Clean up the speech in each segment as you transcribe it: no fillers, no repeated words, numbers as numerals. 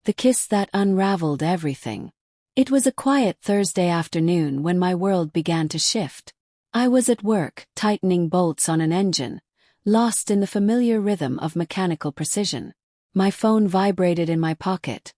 The kiss that unraveled everything. It was a quiet Thursday afternoon when my world began to shift. I was at work, tightening bolts on an engine, lost in the familiar rhythm of mechanical precision. My phone vibrated in my pocket.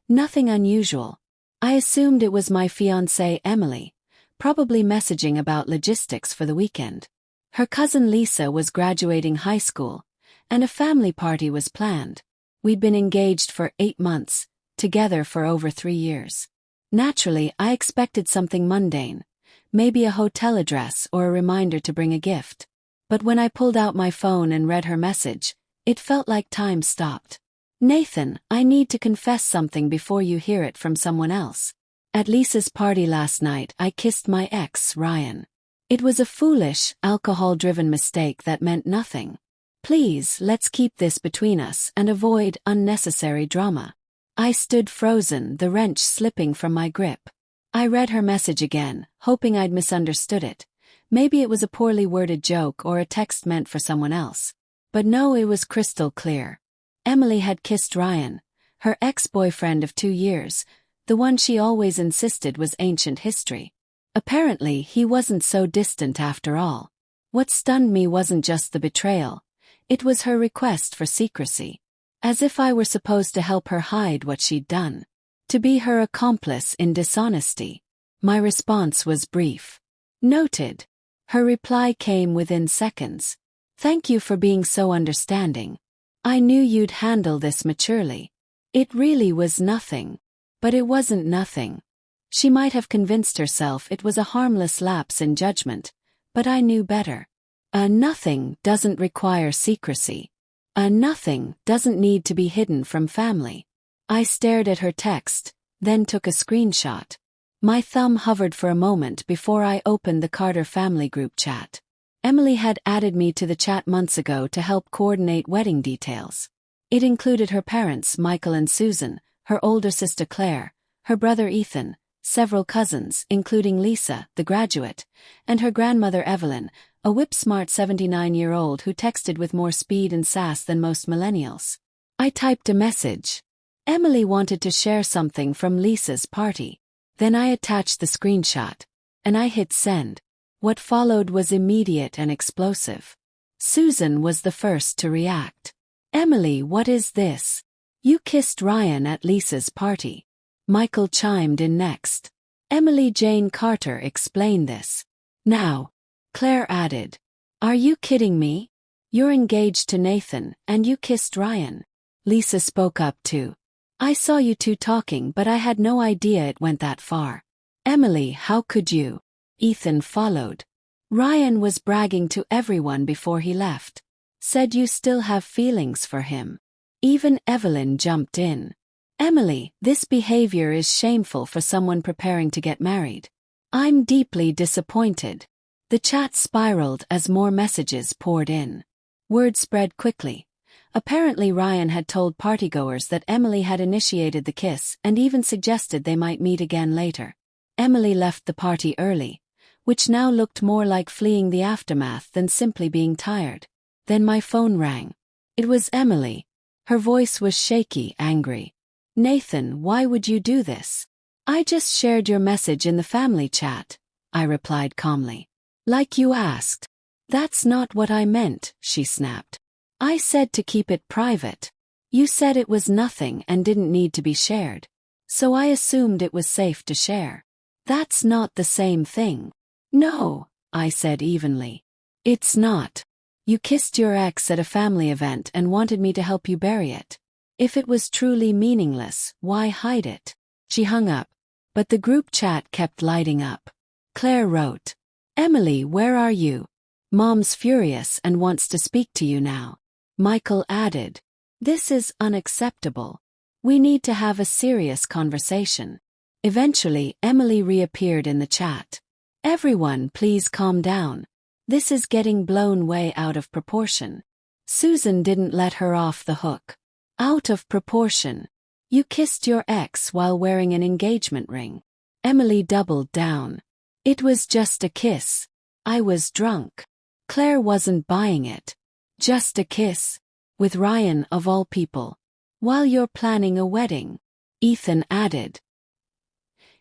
Nothing unusual. I assumed it was my fiancée Emily, probably messaging about logistics for the weekend. Her cousin Lisa was graduating high school, and a family party was planned. We'd been engaged for 8 months, together for over 3 years. Naturally, I expected something mundane, maybe a hotel address or a reminder to bring a gift. But when I pulled out my phone and read her message, it felt like time stopped. Nathan, I need to confess something before you hear it from someone else. At Lisa's party last night, I kissed my ex, Ryan. It was a foolish, alcohol-driven mistake that meant nothing. Please, let's keep this between us and avoid unnecessary drama. I stood frozen, the wrench slipping from my grip. I read her message again, hoping I'd misunderstood it. Maybe it was a poorly worded joke or a text meant for someone else. But no, it was crystal clear. Emily had kissed Ryan, her ex-boyfriend of 2 years, the one she always insisted was ancient history. Apparently, he wasn't so distant after all. What stunned me wasn't just the betrayal. It was her request for secrecy. As if I were supposed to help her hide what she'd done. To be her accomplice in dishonesty. My response was brief. Noted. Her reply came within seconds. Thank you for being so understanding. I knew you'd handle this maturely. It really was nothing. But it wasn't nothing. She might have convinced herself it was a harmless lapse in judgment, but I knew better. A nothing doesn't require secrecy. A nothing doesn't need to be hidden from family. I stared at her text, then took a screenshot. My thumb hovered for a moment before I opened the Carter family group chat. Emily had added me to the chat months ago to help coordinate wedding details. It included her parents, Michael and Susan, her older sister Claire, her brother Ethan, several cousins, including Lisa, the graduate, and her grandmother Evelyn, a whip-smart 79-year-old who texted with more speed and sass than most millennials. I typed a message. Emily wanted to share something from Lisa's party. Then I attached the screenshot, and I hit send. What followed was immediate and explosive. Susan was the first to react. Emily, what is this? You kissed Ryan at Lisa's party. Michael chimed in next. Emily Jane Carter explained this. Now, Claire added. Are you kidding me? You're engaged to Nathan, and you kissed Ryan. Lisa spoke up too. I saw you two talking, but I had no idea it went that far. Emily, how could you? Ethan followed. Ryan was bragging to everyone before he left. Said you still have feelings for him. Even Evelyn jumped in. Emily, this behavior is shameful for someone preparing to get married. I'm deeply disappointed. The chat spiraled as more messages poured in. Word spread quickly. Apparently Ryan had told partygoers that Emily had initiated the kiss and even suggested they might meet again later. Emily left the party early, which now looked more like fleeing the aftermath than simply being tired. Then my phone rang. It was Emily. Her voice was shaky, angry. Nathan, why would you do this? I just shared your message in the family chat, I replied calmly. Like you asked. That's not what I meant, she snapped. I said to keep it private. You said it was nothing and didn't need to be shared. So I assumed it was safe to share. That's not the same thing. No, I said evenly. It's not. You kissed your ex at a family event and wanted me to help you bury it. If it was truly meaningless, why hide it? She hung up. But the group chat kept lighting up. Claire wrote. Emily, where are you? Mom's furious and wants to speak to you now. Michael added. This is unacceptable. We need to have a serious conversation. Eventually, Emily reappeared in the chat. Everyone, please calm down. This is getting blown way out of proportion. Susan didn't let her off the hook. Out of proportion. You kissed your ex while wearing an engagement ring. Emily doubled down. It was just a kiss. I was drunk. Claire wasn't buying it. Just a kiss. With Ryan of all people. While you're planning a wedding. Ethan added.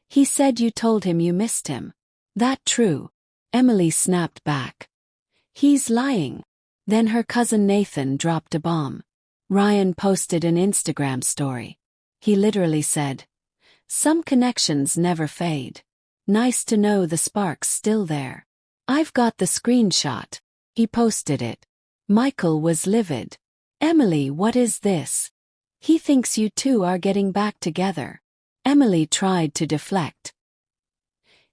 He said you told him you missed him. That true? Emily snapped back. He's lying. Then her cousin Nathan dropped a bomb. Ryan posted an Instagram story. He literally said, "Some connections never fade. Nice to know the spark's still there." I've got the screenshot. He posted it. Michael was livid. Emily, what is this? He thinks you two are getting back together. Emily tried to deflect.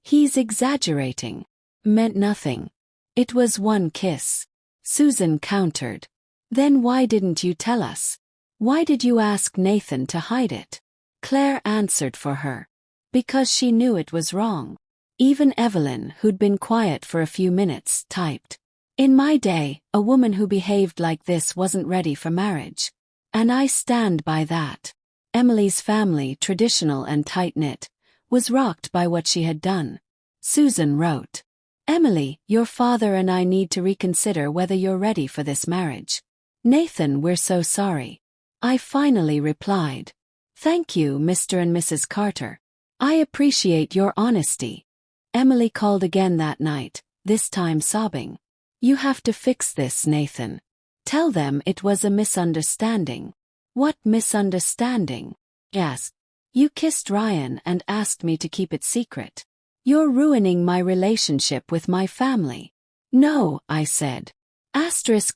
He's exaggerating. Meant nothing. It was one kiss. Susan countered. Then why didn't you tell us? Why did you ask Nathan to hide it? Claire answered for her. Because she knew it was wrong. Even Evelyn, who'd been quiet for a few minutes, typed. In my day, a woman who behaved like this wasn't ready for marriage. And I stand by that. Emily's family, traditional and tight-knit, was rocked by what she had done. Susan wrote, Emily, your father and I need to reconsider whether you're ready for this marriage. Nathan, we're so sorry. I finally replied. Thank you, Mr. and Mrs. Carter. I appreciate your honesty. Emily called again that night, this time sobbing. You have to fix this, Nathan. Tell them it was a misunderstanding. What misunderstanding? Yes. You kissed Ryan and asked me to keep it secret. You're ruining my relationship with my family. No, I said.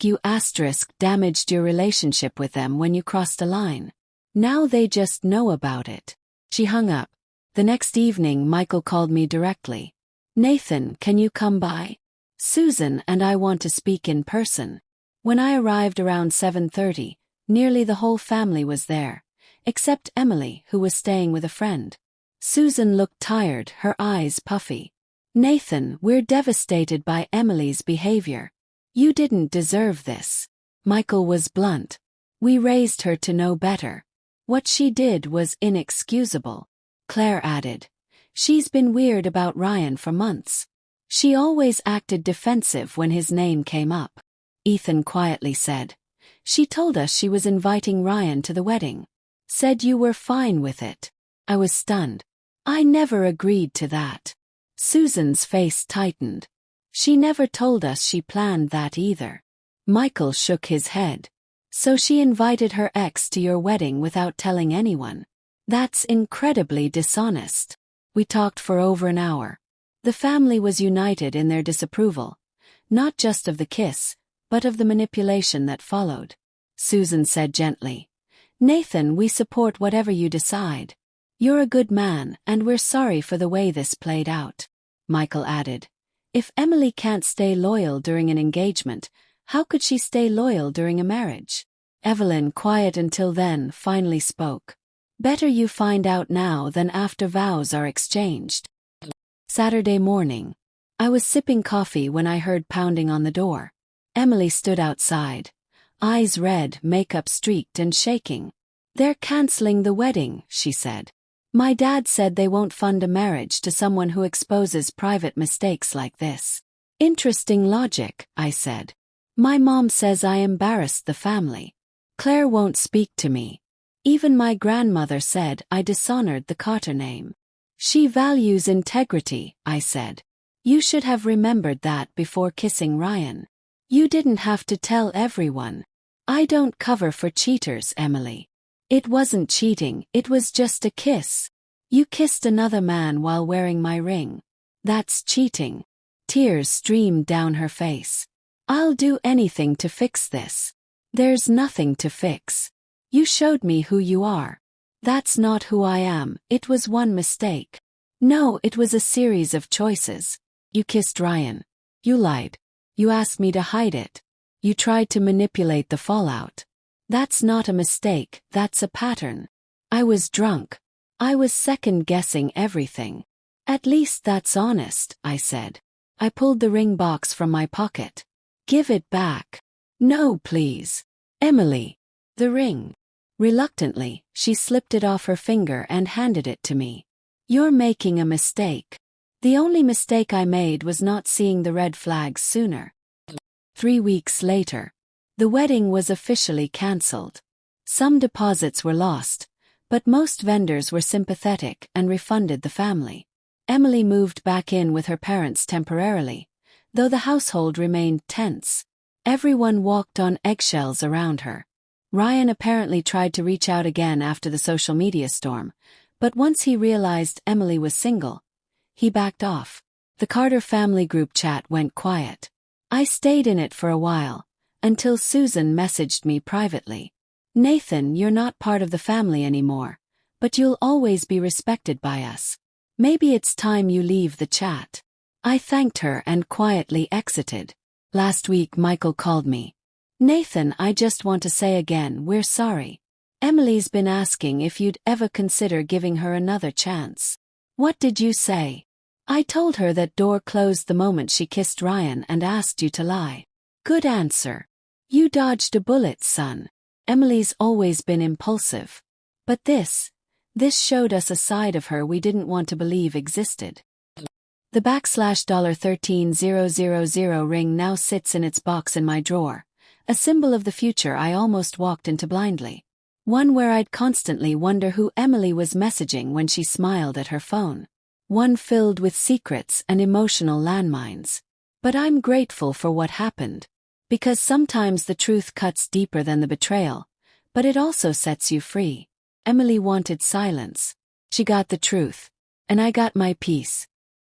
You damaged your relationship with them when you crossed a line. Now they just know about it. She hung up. The next evening Michael called me directly. Nathan, can you come by? Susan and I want to speak in person. When I arrived around 7:30, nearly the whole family was there, except Emily, who was staying with a friend. Susan looked tired, her eyes puffy. Nathan, we're devastated by Emily's behavior. You didn't deserve this. Michael was blunt. We raised her to know better. What she did was inexcusable. Claire added. She's been weird about Ryan for months. She always acted defensive when his name came up. Ethan quietly said. She told us she was inviting Ryan to the wedding. Said you were fine with it. I was stunned. I never agreed to that. Susan's face tightened. She never told us she planned that either. Michael shook his head. So she invited her ex to your wedding without telling anyone. That's incredibly dishonest. We talked for over an hour. The family was united in their disapproval, not just of the kiss, but of the manipulation that followed. Susan said gently, Nathan, we support whatever you decide. You're a good man, and we're sorry for the way this played out. Michael added, if Emily can't stay loyal during an engagement, how could she stay loyal during a marriage? Evelyn, quiet until then, finally spoke. Better you find out now than after vows are exchanged. Saturday morning. I was sipping coffee when I heard pounding on the door. Emily stood outside. Eyes red, makeup streaked and shaking. They're canceling the wedding, she said. My dad said they won't fund a marriage to someone who exposes private mistakes like this. Interesting logic, I said. My mom says I embarrassed the family. Claire won't speak to me. Even my grandmother said I dishonored the Carter name. She values integrity, I said. You should have remembered that before kissing Ryan. You didn't have to tell everyone. I don't cover for cheaters, Emily. It wasn't cheating, it was just a kiss. You kissed another man while wearing my ring. That's cheating. Tears streamed down her face. I'll do anything to fix this. There's nothing to fix. You showed me who you are. That's not who I am, it was one mistake. No, it was a series of choices. You kissed Ryan. You lied. You asked me to hide it. You tried to manipulate the fallout. That's not a mistake, that's a pattern. I was drunk. I was second-guessing everything. At least that's honest, I said. I pulled the ring box from my pocket. Give it back. No, please. Emily. The ring. Reluctantly, she slipped it off her finger and handed it to me. You're making a mistake. The only mistake I made was not seeing the red flags sooner. 3 weeks later. The wedding was officially cancelled. Some deposits were lost, But most vendors were sympathetic and refunded the family. Emily moved back in with her parents temporarily, though the household remained tense. Everyone walked on eggshells around her. Ryan apparently tried to reach out again after the social media storm, but once he realized Emily was single, he backed off. The Carter family group chat went quiet. I stayed in it for a while, until Susan messaged me privately. "Nathan, you're not part of the family anymore, but you'll always be respected by us. Maybe it's time you leave the chat." I thanked her and quietly exited. Last week Michael called me. "Nathan, I just want to say again, we're sorry. Emily's been asking if you'd ever consider giving her another chance." "What did you say?" "I told her that door closed the moment she kissed Ryan and asked you to lie." "Good answer. You dodged a bullet, son." Emily's always been impulsive. But this showed us a side of her we didn't want to believe existed. The $13000 ring now sits in its box in my drawer, a symbol of the future I almost walked into blindly. One where I'd constantly wonder who Emily was messaging when she smiled at her phone. One filled with secrets and emotional landmines. But I'm grateful for what happened. Because sometimes the truth cuts deeper than the betrayal, but it also sets you free. Emily wanted silence. She got the truth. And I got my peace.